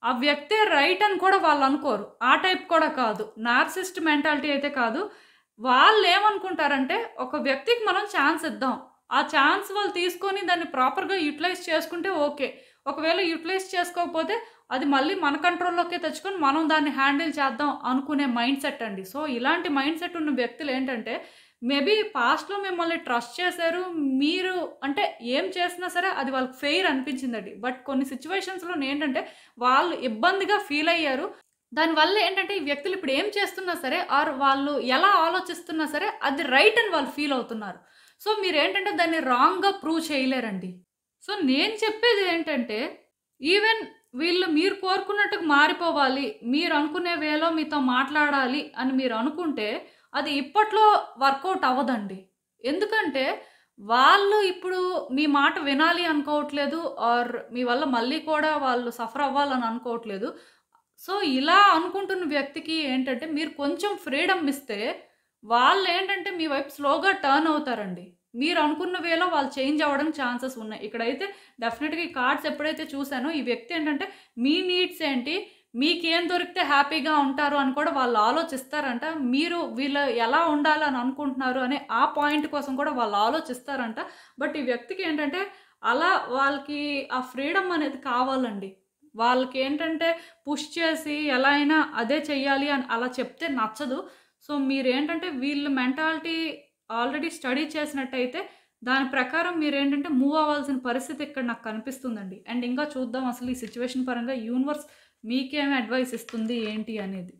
ఆ వ్యక్తే రైట్ అని కూడా వాళ్ళనుకోరు. ఆ టైప్ కూడా కాదు. నార్సిసిస్ట్ మెంటాలిటీ అయితే కాదు. వాళ్ళేమనుకుంటారంటే, ఒక వ్యక్తికి మనం ఛాన్స్ ఇద్దాం. ఆ ఛాన్స్ వాళ్ళు తీసుకొని దాన్ని ప్రాపర్‌గా యుటిలైజ్ చేసుకుంటే ఓకే. ఒకవేళ యుటిలైజ్ చేసుకోకపోతే అది మళ్ళీ మన కంట్రోల్‌లోకే తెచ్చుకొని మనం దాన్ని హ్యాండిల్ చేద్దాం అనుకునే మైండ్ సెట్ అండి. సో, ఇలాంటి మైండ్ సెట్ ఉన్న వ్యక్తులేంటంటే మేబీ పాస్ట్‌లో మిమ్మల్ని ట్రస్ట్ చేశారు. మీరు అంటే ఏం చేసినా సరే అది వాళ్ళకి ఫెయిర్ అనిపించిందండి. బట్ కొన్ని సిట్యుయేషన్స్‌లోనేంటంటే వాళ్ళు ఇబ్బందిగా ఫీల్ అయ్యారు. దానివల్ల ఏంటంటే ఈ వ్యక్తులు ఇప్పుడు ఏం చేస్తున్నా సరే ఆర్ వాళ్ళు ఎలా ఆలోచిస్తున్నా సరే అది రైట్ అని వాళ్ళు ఫీల్ అవుతున్నారు. సో, మీరేంటంటే దాన్ని రాంగ్‌గా ప్రూవ్ చేయలేరండి. సో, నేను చెప్పేది ఏంటంటే ఈవెన్ వీళ్ళు మీరు కోరుకున్నట్టుగా మారిపోవాలి, మీరు అనుకునే వేలో మీతో మాట్లాడాలి అని మీరు అనుకుంటే అది ఇప్పట్లో వర్కౌట్ అవ్వదండి. ఎందుకంటే వాళ్ళు ఇప్పుడు మీ మాట వినాలి అనుకోవట్లేదు ఆర్ మీ వల్ల మళ్ళీ కూడా వాళ్ళు సఫర్ అవ్వాలని అనుకోవట్లేదు. సో, ఇలా అనుకుంటున్న వ్యక్తికి ఏంటంటే మీరు కొంచెం ఫ్రీడమ్ ఇస్తే వాళ్ళేంటంటే మీ వైపు స్లోగా టర్న్ అవుతారండి. మీరు అనుకున్న వేలో వాళ్ళు చేంజ్ అవ్వడానికి ఛాన్సెస్ ఉన్నాయి. ఇక్కడైతే డెఫినిట్‌గా ఈ కార్డ్స్ ఎప్పుడైతే చూసానో ఈ వ్యక్తి ఏంటంటే మీ నీడ్స్ ఏంటి? మీకేం దొరికితే హ్యాపీగా ఉంటారు అని కూడా వాళ్ళు ఆలోచిస్తారంట. మీరు వీళ్ళు ఎలా ఉండాలని అనుకుంటున్నారు అనే ఆ పాయింట్ కోసం కూడా వాళ్ళు ఆలోచిస్తారంట. బట్ ఈ వ్యక్తికి ఏంటంటే అలా వాళ్ళకి ఆ ఫ్రీడమ్ అనేది కావాలండి. వాళ్ళకేంటంటే పుష్ చేసి ఎలా అయినా అదే చెయ్యాలి అని అలా చెప్తే నచ్చదు. సో, మీరేంటంటే వీళ్ళ మెంటాలిటీ ఆల్రెడీ స్టడీ చేసినట్టయితే దాని ప్రకారం మీరేంటంటే మూవ్ అవ్వాల్సిన పరిస్థితి ఇక్కడ నాకు కనిపిస్తుందండి. అండ్ ఇంకా చూద్దాం అసలు ఈ సిట్యుయేషన్ పరంగా యూనివర్స్ మీకేమి అడ్వైస్ ఇస్తుంది ఏంటి అనేది.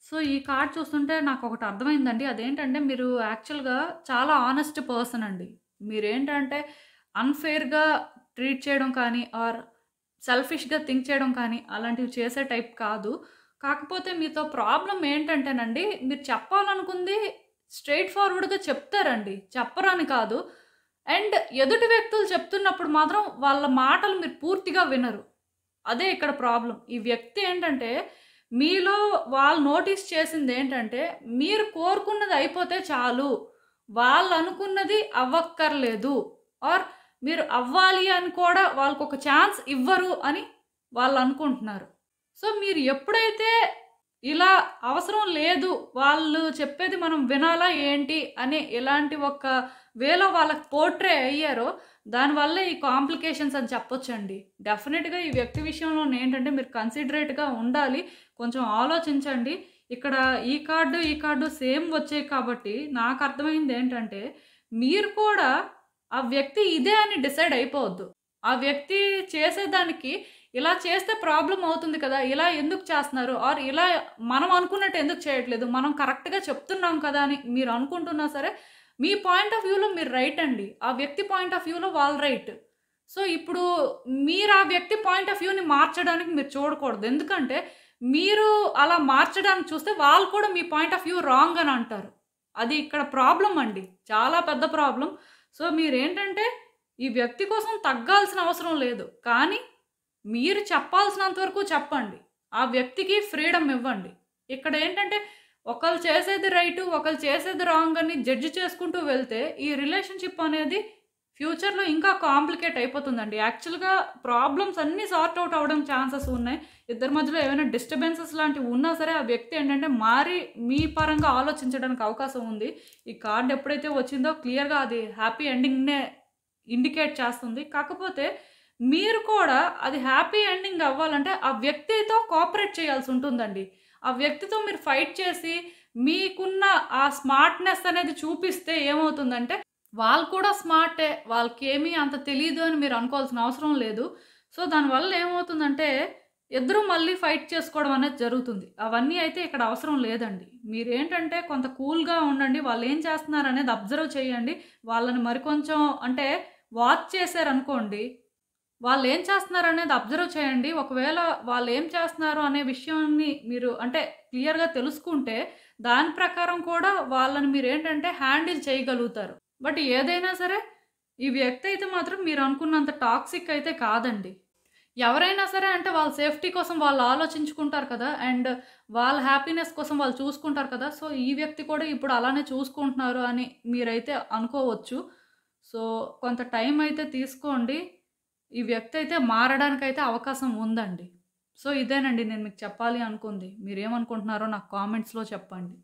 సో, ఈ కార్డ్ చూస్తుంటే నాకొకటి అర్థమైందండి. అదేంటంటే మీరు యాక్చువల్‌గా చాలా హానెస్ట్ పర్సన్ అండి. మీరేంటంటే అన్‌ఫెయిర్‌గా ట్రీట్ చేయడం కానీ ఆర్ సెల్ఫిష్‌గా థింక్ చేయడం కానీ అలాంటివి చేసే టైప్ కాదు. కాకపోతే మీతో ప్రాబ్లమ్ ఏంటంటేనండి, మీరు చెప్పాలనుకుంది స్ట్రెయిట్ ఫార్వర్డ్‌గా చెప్తారండి. చెప్పరని కాదు. అండ్ ఎదుటి వ్యక్తులు చెప్తున్నప్పుడు మాత్రం వాళ్ళ మాటలు మీరు పూర్తిగా వినరు. అదే ఇక్కడ ప్రాబ్లమ్. ఈ వ్యక్తి ఏంటంటే, మీలో వాళ్ళు నోటీస్ చేసిందేంటంటే, మీరు కోరుకున్నది అయిపోతే చాలు. వాళ్ళనుకున్నది అవ్వక్కర్లేదు. ఆర్ మీరు అవ్వాలి అని కూడా వాళ్ళకొక ఛాన్స్ ఇవ్వరు అని వాళ్ళనుకుంటున్నారు. సో, మీరు ఎప్పుడైతే ఇలా అవసరం లేదు, వాళ్ళు చెప్పేది మనం వినాలా ఏంటి అని ఇలాంటి ఒక వేలో వాళ్ళకి పోర్ట్రే అయ్యారో, దానివల్ల ఈ కాంప్లికేషన్స్ అని చెప్పొచ్చండి. డెఫినిట్‌గా ఈ వ్యక్తి విషయంలో ఏంటంటే మీరు కన్సిడరేట్‌గా ఉండాలి. కొంచెం ఆలోచించండి. ఇక్కడ ఈ కార్డు సేమ్ వచ్చాయి కాబట్టి నాకు అర్థమైంది ఏంటంటే, మీరు కూడా ఆ వ్యక్తి ఇదే అని డిసైడ్ అయిపోవద్దు. ఆ వ్యక్తి చేసేదానికి ఇలా చేస్తే ప్రాబ్లమ్ అవుతుంది కదా! ఇలా ఎందుకు చేస్తున్నారు? ఆర్ ఇలా మనం అనుకున్నట్టు ఎందుకు చేయట్లేదు? మనం కరెక్ట్‌గా చెప్తున్నాం కదా! అని మీరు అనుకుంటున్నా సరే, మీ పాయింట్ ఆఫ్ వ్యూలో మీరు రైట్ అండి. ఆ వ్యక్తి పాయింట్ ఆఫ్ వ్యూలో వాళ్ళు రైట్. సో, ఇప్పుడు మీరు ఆ వ్యక్తి పాయింట్ ఆఫ్ వ్యూని మార్చడానికి మీరు చూడకూడదు. ఎందుకంటే, మీరు అలా మార్చడానికి చూస్తే వాళ్ళు కూడా మీ పాయింట్ ఆఫ్ వ్యూ రాంగ్ అని అంటారు. అది ఇక్కడ ప్రాబ్లమ్ అండి. చాలా పెద్ద ప్రాబ్లమ్. సో, మీరేంటంటే ఈ వ్యక్తి కోసం తగ్గాల్సిన అవసరం లేదు. కానీ మీరు చెప్పాల్సినంత వరకు చెప్పండి. ఆ వ్యక్తికి ఫ్రీడమ్ ఇవ్వండి. ఇక్కడ ఏంటంటే ఒకళ్ళు చేసేది రైటు, ఒకళ్ళు చేసేది రాంగ్ అని జడ్జ్ చేసుకుంటూ వెళ్తే ఈ రిలేషన్‌షిప్ అనేది ఫ్యూచర్‌లో ఇంకా కాంప్లికేట్ అయిపోతుందండి. యాక్చువల్‌గా ప్రాబ్లమ్స్ అన్నీ సార్ట్ ఔట్ అవ్వడం ఛాన్సెస్ ఉన్నాయి. ఇద్దరి మధ్యలో ఏమైనా డిస్టర్బెన్సెస్ లాంటివి ఉన్నా సరే ఆ వ్యక్తి ఏంటంటే మారి మీ పరంగా ఆలోచించడానికి అవకాశం ఉంది. ఈ కార్డ్ ఎప్పుడైతే వచ్చిందో క్లియర్‌గా అది హ్యాపీ ఎండింగ్‌నే ఇండికేట్ చేస్తుంది. కాకపోతే మీరు కూడా అది హ్యాపీ ఎండింగ్ అవ్వాలంటే ఆ వ్యక్తితో కోఆపరేట్ చేయాల్సి ఉంటుందండి. ఆ వ్యక్తితో మీరు ఫైట్ చేసి మీకున్న ఆ స్మార్ట్‌నెస్ అనేది చూపిస్తే ఏమవుతుందంటే వాళ్ళు కూడా స్మార్టే. వాళ్ళకేమీ అంత తెలీదు అని మీరు అనుకోవాల్సిన అవసరం లేదు. సో, దానివల్ల ఏమవుతుందంటే ఇద్దరు మళ్ళీ ఫైట్ చేసుకోవడం అనేది జరుగుతుంది. అవన్నీ అయితే ఇక్కడ అవసరం లేదండి. మీరేంటంటే కొంత కూల్‌గా ఉండండి. వాళ్ళేం చేస్తున్నారనేది అబ్జర్వ్ చేయండి. వాళ్ళని మరికొంచెం అంటే వాచ్ చేశారనుకోండి, వాళ్ళేం చేస్తున్నారనేది అబ్జర్వ్ చేయండి. ఒకవేళ వాళ్ళేం చేస్తున్నారు అనే విషయాన్ని మీరు అంటే క్లియర్‌గా తెలుసుకుంటే, దాని ప్రకారం కూడా వాళ్ళని మీరేంటంటే హ్యాండిల్ చేయగలుగుతారు. బట్ ఏదైనా సరే, ఈ వ్యక్తి అయితే మాత్రం మీరు అనుకున్నంత టాక్సిక్ అయితే కాదండి. ఎవరైనా సరే అంటే వాళ్ళ సేఫ్టీ కోసం వాళ్ళు ఆలోచించుకుంటారు కదా! అండ్ వాళ్ళ హ్యాపీనెస్ కోసం వాళ్ళు చూసుకుంటారు కదా! సో, ఈ వ్యక్తి కూడా ఇప్పుడు అలానే చూసుకుంటున్నారు అని మీరైతే అనుకోవచ్చు. సో, కొంత టైం అయితే తీసుకోండి. ఈ వ్యక్తి అయితే మారడానికైతే అవకాశం ఉందండి. సో, ఇదేనండి నేను మీకు చెప్పాలి అనుకుంది. మీరేమనుకుంటున్నారో నాకు కామెంట్స్‌లో చెప్పండి.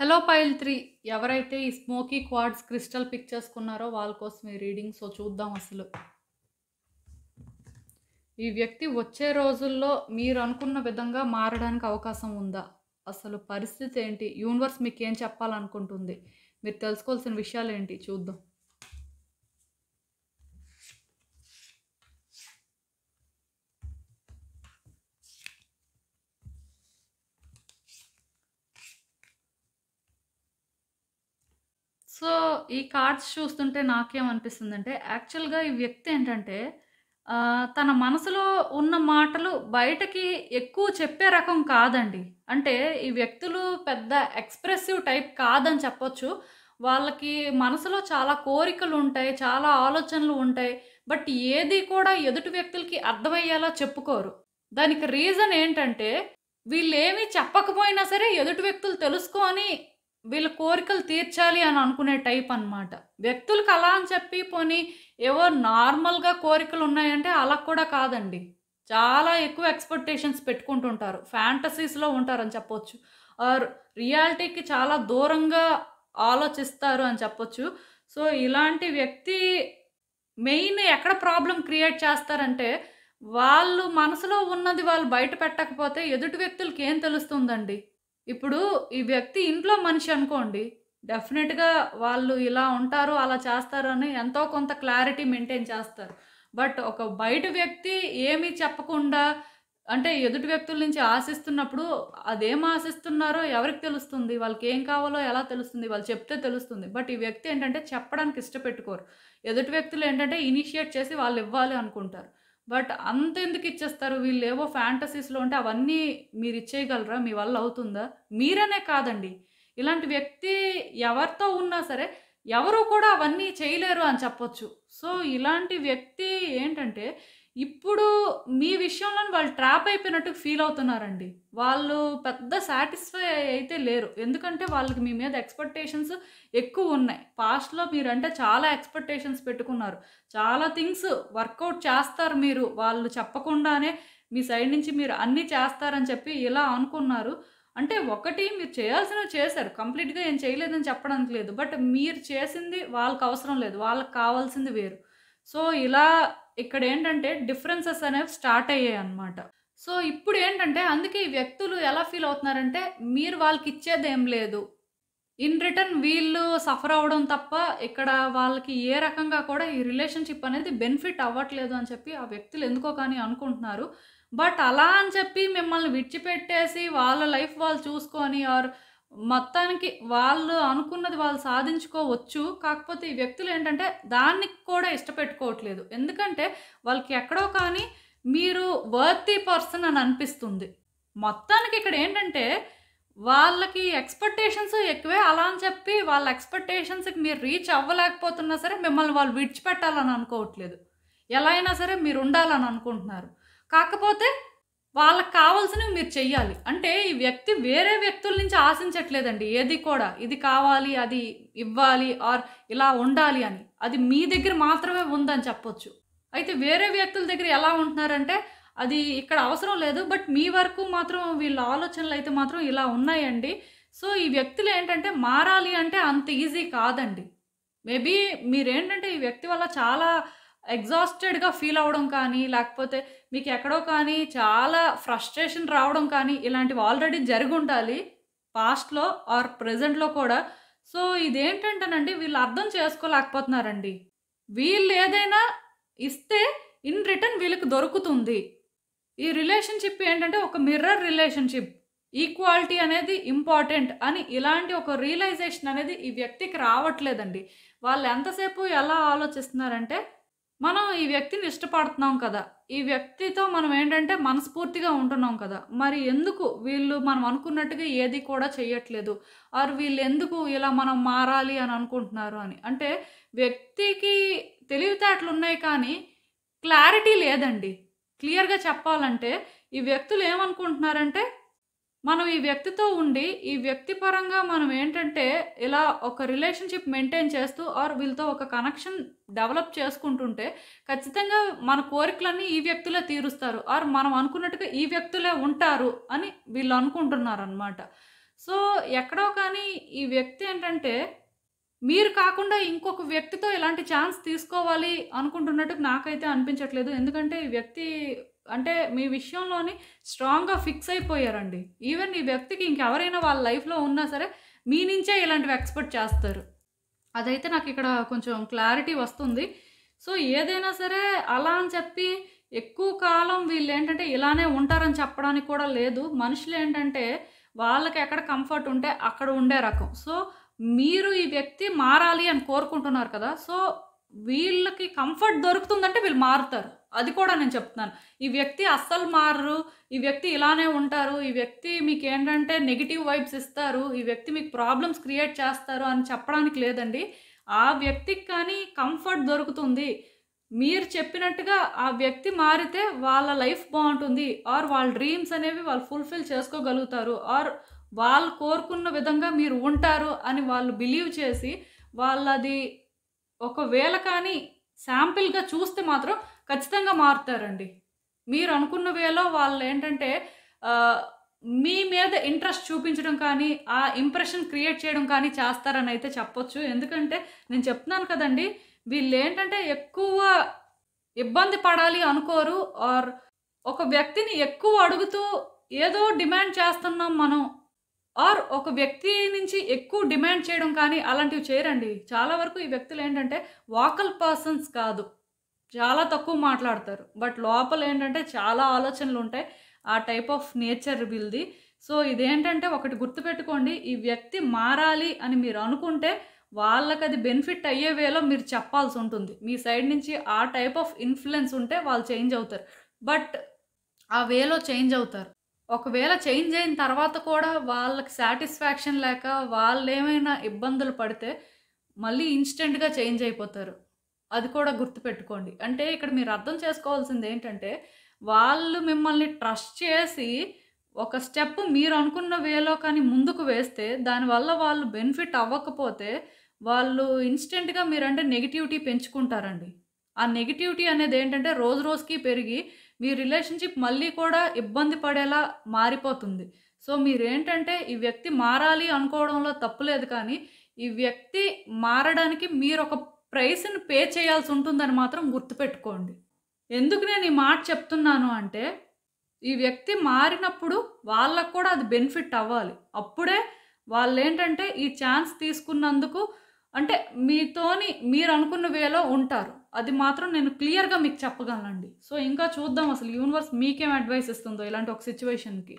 హలో పైల్ 3 ఎవరైతే ఈ స్మోకీ క్వార్ట్జ్ క్రిస్టల్ పిక్ చేసుకున్నారో వాళ్ళ కోసం ఈ రీడింగ్. సో, చూద్దాం అసలు. ఈ వ్యక్తి వచ్చే రోజుల్లో మీరు అనుకున్న విధంగా మారడానికి అవకాశం ఉందా? అసలు పరిస్థితి ఏంటి? యూనివర్స్ మీకేం చెప్పాలనుకుంటుంది? మీరు తెలుసుకోవాల్సిన విషయాలేంటి? చూద్దాం. సో, ఈ కార్డ్స్ చూస్తుంటే నాకేమనిపిస్తుందంటే, యాక్చువల్‌గా ఈ వ్యక్తి ఏంటంటే, తన మనసులో ఉన్న మాటలు బయటకి ఎక్కువ చెప్పే రకం కాదండి. అంటే ఈ వ్యక్తులు పెద్ద ఎక్స్‌ప్రెసివ్ టైప్ కాదని చెప్పొచ్చు. వాళ్ళకి మనసులో చాలా కోరికలుంటాయి, చాలా ఆలోచనలు ఉంటాయి. బట్ ఏది కూడా ఎదుటి వ్యక్తులకి అర్థమయ్యేలా చెప్పుకోరు. దానికి రీజన్ ఏంటంటే, వీళ్ళేమి చెప్పకపోయినా సరే ఎదుటి వ్యక్తులు తెలుసుకొని వీళ్ళ కోరికలు తీర్చాలి అని అనుకునే టైప్ అనమాట. వ్యక్తులకి అలా అని చెప్పి పోనీ ఏవో నార్మల్‌గా కోరికలున్నాయంటే అలా కూడా కాదండి. చాలా ఎక్కువ ఎక్స్‌పెక్టేషన్స్ పెట్టుకుంటుంటారు. ఫ్యాంటసీస్‌లో ఉంటారని చెప్పొచ్చు. ఆర్ రియాలిటీకి చాలా దూరంగా ఆలోచిస్తారు అని చెప్పొచ్చు. సో, ఇలాంటి వ్యక్తి మెయిన్ ఎక్కడ ప్రాబ్లమ్ క్రియేట్ చేస్తారంటే, వాళ్ళు మనసులో ఉన్నది వాళ్ళు బయట పెట్టకపోతే ఎదుటి వ్యక్తులకి ఏం తెలుస్తుందండి? ఇప్పుడు ఈ వ్యక్తి ఇంట్లో మనిషి అనుకోండి. డెఫినిట్‌గా వాళ్ళు ఇలా ఉంటారు, అలా చేస్తారు అని ఎంతో కొంత క్లారిటీ మెయింటైన్ చేస్తారు. బట్ ఒక బయట వ్యక్తి ఏమీ చెప్పకుండా అంటే ఎదుటి వ్యక్తుల నుంచి ఆశిస్తున్నప్పుడు అదేం ఆశిస్తున్నారో ఎవరికి తెలుస్తుంది? వాళ్ళకేం కావాలో ఎలా తెలుస్తుంది? వాళ్ళు చెప్తే తెలుస్తుంది. బట్ ఈ వ్యక్తి ఏంటంటే చెప్పడానికి ఇష్టపెట్టుకోరు. ఎదుటి వ్యక్తులు ఏంటంటే ఇనిషియేట్ చేసి వాళ్ళు ఇవ్వాలి అనుకుంటారు. బట్ అంతెందుకు ఇచ్చేస్తారు? వీళ్ళేవో ఫ్యాంటసీస్‌లో ఉంటే అవన్నీ మీరిచ్చేయగలరా? మీ వల్ల అవుతుందా? మీరనే కాదండి. ఇలాంటి వ్యక్తి ఎవరితో ఉన్నా సరే, ఎవరు కూడా అవన్నీ చేయలేరు అని చెప్పొచ్చు. సో, ఇలాంటి వ్యక్తి ఏంటంటే, ఇప్పుడు మీ విషయంలోని వాళ్ళు ట్రాప్ అయిపోయినట్టు ఫీల్ అవుతున్నారండి. వాళ్ళు పెద్ద సాటిస్ఫై అయితే లేరు. ఎందుకంటే, వాళ్ళకి మీ మీద ఎక్స్‌పెక్టేషన్స్ ఎక్కువున్నాయి. పాస్ట్‌లో మీరంటే చాలా ఎక్స్‌పెక్టేషన్స్ పెట్టుకున్నారు. చాలా థింగ్స్ వర్కౌట్ చేస్తారు మీరు. వాళ్ళు చెప్పకుండానే మీ సైడ్ నుంచి మీరు అన్నీ చేస్తారని చెప్పి ఇలా అనుకున్నారు. అంటే ఒకటి మీరు చేయాల్సినవి చేశారు. కంప్లీట్‌గా ఏం చేయలేదని చెప్పడానికి లేదు. బట్ మీరు చేసింది వాళ్ళకవసరం లేదు. వాళ్ళకి కావాల్సింది వేరు. సో, ఇలా ఇక్కడేంటంటే డిఫరెన్సెస్ అనేవి స్టార్ట్ అయ్యాయన్నమాట. సో, ఇప్పుడేంటంటే అందుకే ఈ వ్యక్తులు ఎలా ఫీల్ అవుతున్నారంటే మీరు వాళ్ళకిచ్చేదేం లేదు. ఇన్ రిటర్న్ వీళ్ళు సఫర్ అవ్వడం తప్ప, ఇక్కడ వాళ్ళకి ఏ రకంగా కూడా ఈ రిలేషన్‌షిప్ అనేది బెనిఫిట్ అవ్వట్లేదు అని చెప్పి ఆ వ్యక్తులు ఎందుకో కానీ అనుకుంటున్నారు. బట్ అలా అని చెప్పి మిమ్మల్ని విడిచిపెట్టేసి వాళ్ళ లైఫ్ వాళ్ళు చూసుకొని మొత్తానికి వాళ్ళు అనుకున్నది వాళ్ళు సాధించుకోవచ్చు. కాకపోతే ఈ వ్యక్తులు ఏంటంటే దానికి కూడా ఇష్టపెట్టుకోవట్లేదు. ఎందుకంటే వాళ్ళకి ఎక్కడో కానీ మీరు వర్తీ పర్సన్ అని అనిపిస్తుంది. మొత్తానికి ఇక్కడ ఏంటంటే వాళ్ళకి ఎక్స్‌పెక్టేషన్స్ ఎక్కువే. అలా అని చెప్పి వాళ్ళ ఎక్స్‌పెక్టేషన్స్‌కి మీరు రీచ్ అవ్వలేకపోతున్నా సరే, మిమ్మల్ని వాళ్ళు విడిచిపెట్టాలని అనుకోవట్లేదు. ఎలా అయినా సరే మీరుండాలని అనుకుంటున్నారు. కాకపోతే వాళ్ళకి కావాల్సినవి మీరు చెయ్యాలి. అంటే ఈ వ్యక్తి వేరే వ్యక్తుల నుంచి ఆశించట్లేదండి ఏది కూడా. ఇది కావాలి, అది ఇవ్వాలి ఇలా ఉండాలి అని. అది మీ దగ్గర మాత్రమే ఉందని చెప్పొచ్చు. అయితే వేరే వ్యక్తుల దగ్గర ఎలా ఉంటున్నారంటే అది ఇక్కడ అవసరం లేదు. బట్ మీ వరకు మాత్రం వీళ్ళ ఆలోచనలైతే మాత్రం ఇలా ఉన్నాయండి. సో, ఈ వ్యక్తులు ఏంటంటే మారాలి అంటే అంత ఈజీ కాదండి. మేబీ మీరేంటంటే ఈ వ్యక్తి వల్ల చాలా ఎగ్జాస్టెడ్‌గా ఫీల్ అవ్వడం కానీ, లేకపోతే మీకు ఎక్కడో కానీ చాలా ఫ్రస్ట్రేషన్ రావడం కానీ, ఇలాంటివి ఆల్రెడీ జరిగుండాలి. పాస్ట్‌లో ప్రెజెంట్‌లో కూడా. సో, ఇదేంటంటేనండి వీళ్ళు అర్థం చేసుకోలేకపోతున్నారండి. వీళ్ళేదైనా ఇస్తే ఇన్ రిటర్న్ వీళ్ళకి దొరుకుతుంది. ఈ రిలేషన్‌షిప్ ఏంటంటే ఒక మిర్రర్ రిలేషన్‌షిప్. ఈక్వాలిటీ అనేది ఇంపార్టెంట్ అని ఇలాంటి ఒక రియలైజేషన్ అనేది ఈ వ్యక్తికి రావట్లేదండి. వాళ్ళు ఎంతసేపు ఎలా ఆలోచిస్తున్నారంటే, మనం ఈ వ్యక్తిని ఇష్టపడుతున్నాం కదా! ఈ వ్యక్తితో మనం ఏంటంటే మనస్ఫూర్తిగా ఉంటున్నాం కదా! మరి ఎందుకు వీళ్ళు మనం అనుకున్నట్టుగా ఏది కూడా చెయ్యట్లేదు? వీళ్ళెందుకు ఇలా మనం మారాలి అని అనుకుంటున్నారు అని. అంటే వ్యక్తికి తెలివితేటలున్నాయి కానీ క్లారిటీ లేదండి. క్లియర్‌గా చెప్పాలంటే ఈ వ్యక్తులు ఏమనుకుంటున్నారంటే, మనం ఈ వ్యక్తితో ఉండి, ఈ వ్యక్తి పరంగా మనం ఏంటంటే ఇలా ఒక రిలేషన్‌షిప్ మెయింటైన్ చేస్తూ వీళ్ళతో ఒక కనెక్షన్ డెవలప్ చేసుకుంటుంటే, ఖచ్చితంగా మన కోరికలన్నీ ఈ వ్యక్తులే తీరుస్తారు. మనం అనుకున్నట్టుగా ఈ వ్యక్తులే ఉంటారు అని వీళ్ళు అనుకుంటున్నారనమాట. సో, ఎక్కడో కానీ ఈ వ్యక్తి ఏంటంటే మీరు కాకుండా ఇంకొక వ్యక్తితో ఇలాంటి ఛాన్స్ తీసుకోవాలి అనుకుంటున్నట్టు నాకైతే అనిపించట్లేదు. ఎందుకంటే ఈ వ్యక్తి అంటే మీ విషయంలోని స్ట్రాంగ్‌గా ఫిక్స్ అయిపోయారండి. ఈవెన్ ఈ వ్యక్తికి ఇంకెవరైనా వాళ్ళ లైఫ్‌లో ఉన్నా సరే మీ నుంచే ఇలాంటివి ఎక్స్‌పెక్ట్ చేస్తారు. అదైతే నాకిక్కడ కొంచెం క్లారిటీ వస్తుంది. సో, ఏదైనా సరే అలా అని చెప్పి ఎక్కువ కాలం వీళ్ళేంటంటే ఇలానే ఉంటారని చెప్పడానికి కూడా లేదు. మనుషులేంటంటే వాళ్ళకి ఎక్కడ కంఫర్ట్ ఉంటే అక్కడ ఉండే రకం. సో, మీరు ఈ వ్యక్తి మారాలి అని కోరుకుంటున్నారు కదా! సో, వీళ్ళకి కంఫర్ట్ దొరుకుతుందంటే వీళ్ళు మారుతారు. అది కూడా నేను చెప్తున్నాను. ఈ వ్యక్తి అస్సలు మారరు. ఈ వ్యక్తి ఇలానే ఉంటారు. ఈ వ్యక్తి మీకేంటంటే నెగెటివ్ వైబ్స్ ఇస్తారు. ఈ వ్యక్తి మీకు ప్రాబ్లమ్స్ క్రియేట్ చేస్తారు అని చెప్పడానికి లేదండి. ఆ వ్యక్తికి కానీ కంఫర్ట్ దొరుకుతుంది. మీరు చెప్పినట్టుగా ఆ వ్యక్తి మారితే వాళ్ళ లైఫ్ బావుంటుంది. వాళ్ళ డ్రీమ్స్ అనేవి వాళ్ళు ఫుల్‌ఫిల్ చేసుకోగలుగుతారు. వాళ్ళు కోరుకున్న విధంగా మీరు ఉంటారు అని వాళ్ళు బిలీవ్ చేసి, వాళ్ళది ఒకవేళ కానీ శాంపిల్‌గా చూస్తే మాత్రం ఖచ్చితంగా మారుతారండి. మీరు అనుకున్న వేలో వాళ్ళేంటంటే ఆహ్, మీ మీద ఇంట్రెస్ట్ చూపించడం కానీ, ఆ ఇంప్రెషన్ క్రియేట్ చేయడం కానీ చేస్తారనైతే చెప్పొచ్చు. ఎందుకంటే నేను చెప్తున్నాను కదండీ! వీళ్ళేంటంటే ఎక్కువ ఇబ్బంది పడాలి అనుకోరు. ఒక వ్యక్తిని ఎక్కువ అడుగుతూ ఏదో డిమాండ్ చేస్తున్నాం మనం. ఒక వ్యక్తి నుంచి ఎక్కువ డిమాండ్ చేయడం కానీ అలాంటివి చేయరండి. చాలా వరకు ఈ వ్యక్తులేంటంటే వోకల్ పర్సన్స్ కాదు. చాలా తక్కువ మాట్లాడతారు. బట్ లోపలేంటంటే చాలా ఆలోచనలుంటాయి. ఆ టైప్ ఆఫ్ నేచర్ వీళ్ళది. సో, ఇదేంటంటే ఒకటి గుర్తుపెట్టుకోండి. ఈ వ్యక్తి మారాలి అని మీరు అనుకుంటే వాళ్ళకది బెనిఫిట్ అయ్యే వేలో మీరు చెప్పాల్సి ఉంటుంది. మీ సైడ్ నుంచి ఆ టైప్ ఆఫ్ ఇన్‌ఫ్లూయెన్స్ ఉంటే వాళ్ళు చేంజ్ అవుతారు. బట్ ఆ వేలో చేంజ్ అవుతారు. ఒకవేళ చేంజ్ అయిన తర్వాత కూడా వాళ్ళకి సాటిస్ఫాక్షన్ లేక వాళ్ళేమైనా ఇబ్బందులు పడితే మళ్ళీ ఇన్‌స్టంట్‌గా చేంజ్ అయిపోతారు. అది కూడా గుర్తుపెట్టుకోండి. అంటే ఇక్కడ మీరు అర్థం చేసుకోవాల్సిందేంటంటే, వాళ్ళు మిమ్మల్ని ట్రస్ట్ చేసి ఒక స్టెప్ మీరనుకున్న వేలో కానీ ముందుకు వేస్తే, దానివల్ల వాళ్ళు బెనిఫిట్ అవ్వకపోతే, వాళ్ళు ఇన్‌స్టంట్‌గా మీరంటే నెగటివిటీ పెంచుకుంటారండి. ఆ నెగటివిటీ అనేదేంటంటే రోజు రోజుకి పెరిగి, మీ రిలేషన్‌షిప్ మళ్ళీ కూడా ఇబ్బంది పడేలా మారిపోతుంది. సో, మీరేంటంటే ఈ వ్యక్తి మారాలి అనుకోవడంలో తప్పు లేదు కానీ, ఈ వ్యక్తి మారడానికి మీరొక ప్రైస్‌ని పే చేయాల్సుంటుందని మాత్రం గుర్తుపెట్టుకోండి. ఎందుకు నేను ఈ మాట చెప్తున్నాను అంటే, ఈ వ్యక్తి మారినప్పుడు వాళ్ళకి కూడా అది బెనిఫిట్ అవ్వాలి. అప్పుడే వాళ్ళేంటంటే ఈ ఛాన్స్ తీసుకున్నందుకు అంటే మీతోని మీరనుకున్న వేలో ఉంటారు. అది మాత్రం నేను క్లియర్‌గా మీకు చెప్పగలనండి. సో, ఇంకా చూద్దాం అసలు యూనివర్స్ మీకేం అడ్వైస్ ఇస్తుందో ఇలాంటి ఒక సిట్యుయేషన్‌కి.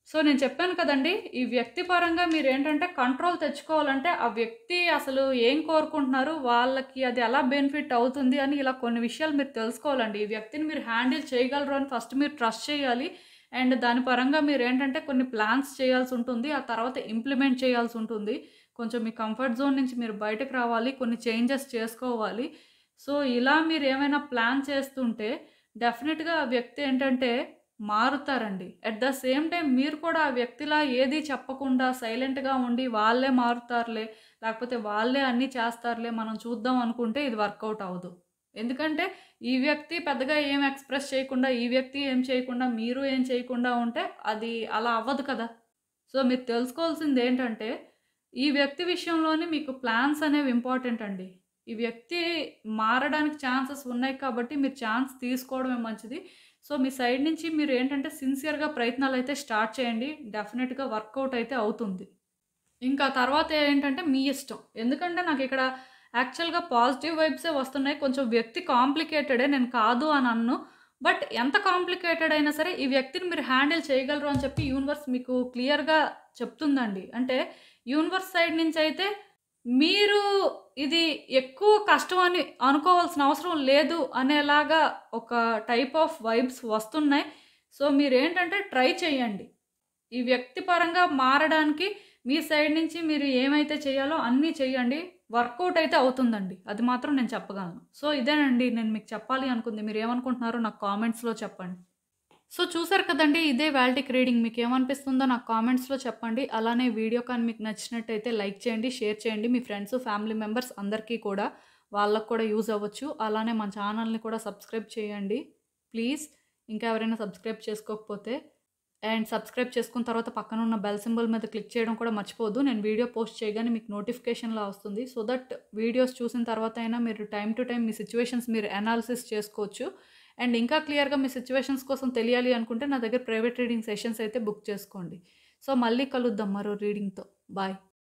సో, నేను చెప్పాను కదండీ! ఈ వ్యక్తి పరంగా మీరేంటంటే కంట్రోల్ తెచ్చుకోవాలంటే, ఆ వ్యక్తి అసలు ఏం కోరుకుంటున్నారు, వాళ్ళకి అది ఎలా బెనిఫిట్ అవుతుంది అని ఇలా కొన్ని విషయాలు మీరు తెలుసుకోవాలండి. ఈ వ్యక్తిని మీరు హ్యాండిల్ చేయగలరు అని ఫస్ట్ మీరు ట్రస్ట్ చేయాలి. అండ్ దాని పరంగా మీరేంటంటే కొన్ని ప్లాన్స్ చేయాల్సుంటుంది. ఆ తర్వాత ఇంప్లిమెంట్ చేయాల్సుంటుంది. కొంచెం మీ కంఫర్ట్ జోన్ నుంచి మీరు బయటకు రావాలి. కొన్ని చేంజెస్ చేసుకోవాలి. సో, ఇలా మీరేమైనా ప్లాన్ చేస్తుంటే డెఫినిట్‌గా ఆ వ్యక్తి ఏంటంటే మారుతారండి. అట్ ద సేమ్ టైమ్ మీరు కూడా ఆ వ్యక్తిలా ఏది చెప్పకుండా సైలెంట్‌గా ఉండి వాళ్ళే మారుతారులే, లేకపోతే వాళ్ళే అన్నీ చేస్తారులే, మనం చూద్దాం అనుకుంటే ఇది వర్కౌట్ అవ్వదు. ఎందుకంటే ఈ వ్యక్తి పెద్దగా ఏం ఎక్స్‌ప్రెస్ చేయకుండా, ఈ వ్యక్తి ఏం చేయకుండా, మీరు ఏం చేయకుండా ఉంటే అది అలా అవ్వదు కదా! సో, మీరు తెలుసుకోవాల్సిందేంటంటే ఈ వ్యక్తి విషయంలోనే మీకు ప్లాన్స్ అనేవి ఇంపార్టెంట్ అండి. ఈ వ్యక్తి మారడానికి ఛాన్సెస్ ఉన్నాయి కాబట్టి మీరు ఛాన్స్ తీసుకోవడమే మంచిది. సో, మీ సైడ్ నుంచి మీరేంటంటే సిన్సియర్‌గా ప్రయత్నాలైతే స్టార్ట్ చేయండి. డెఫినిట్‌గా వర్కౌట్ అయితే అవుతుంది. ఇంకా తర్వాత ఏంటంటే మీ ఇష్టం. ఎందుకంటే నాకిక్కడ యాక్చువల్‌గా పాజిటివ్ వైబ్సే వస్తున్నాయి. కొంచెం వ్యక్తి కాంప్లికేటెడే నేను కాదు అని అనను. బట్ ఎంత కాంప్లికేటెడ్ అయినా సరే ఈ వ్యక్తిని మీరు హ్యాండిల్ చేయగలరు అని చెప్పి యూనివర్స్ మీకు క్లియర్‌గా చెప్తుందండి. అంటే యూనివర్స్ సైడ్ నుంచయితే మీరు ఇది ఎక్కువ కష్టం అని అనుకోవాల్సిన అవసరం లేదు అనేలాగా ఒక టైప్ ఆఫ్ వైబ్స్ వస్తున్నాయి. సో, మీరేంటంటే ట్రై చేయండి. ఈ వ్యక్తి పరంగా మారడానికి మీ సైడ్ నుంచి మీరు ఏమైతే చేయాలో అన్నీ చేయండి. వర్కౌట్ అయితే అవుతుందండి. అది మాత్రం నేను చెప్పగలను. సో, ఇదేనండి నేను మీకు చెప్పాలి అనుకుంది. మీరేమనుకుంటున్నారో నాకు కామెంట్స్‌లో చెప్పండి. సో, చూసారు కదండీ! ఇదే ఇవాల్టికి రీడింగ్. మీకేమనిపిస్తుందో నాకు కామెంట్స్‌లో చెప్పండి. అలానే వీడియో కానీ మీకు నచ్చినట్టయితే లైక్ చేయండి, షేర్ చేయండి. మీ ఫ్రెండ్స్, ఫ్యామిలీ మెంబర్స్ అందరికీ కూడా వాళ్ళకి కూడా యూజ్ అవ్వచ్చు. అలానే మన ఛానల్‌ని కూడా సబ్స్క్రైబ్ చేయండి ప్లీజ్. ఇంకా ఎవరైనా సబ్స్క్రైబ్ చేసుకోకపోతే. అండ్ సబ్స్క్రైబ్ చేసుకున్న తర్వాత పక్కన ఉన్న బెల్ సింబల్ మీద క్లిక్ చేయడం కూడా మర్చిపోవద్దు. నేను వీడియో పోస్ట్ చేయగానే మీకు నోటిఫికేషన్‌లా వస్తుంది. సో దట్ వీడియోస్ చూసిన తర్వాత అయినా మీరు time to time me situations మీరు అనాలిసిస్ చేసుకోవచ్చు. అండ్ ఇంకా క్లియర్‌గా మీ సిట్యుయేషన్స్ కోసం తెలియాలి అనుకుంటే నా దగ్గర ప్రైవేట్ రీడింగ్ సెషన్స్ అయితే బుక్ చేసుకోండి. సో మళ్ళీ కలుద్దాం మరో రీడింగ్‌తో. బాయ్.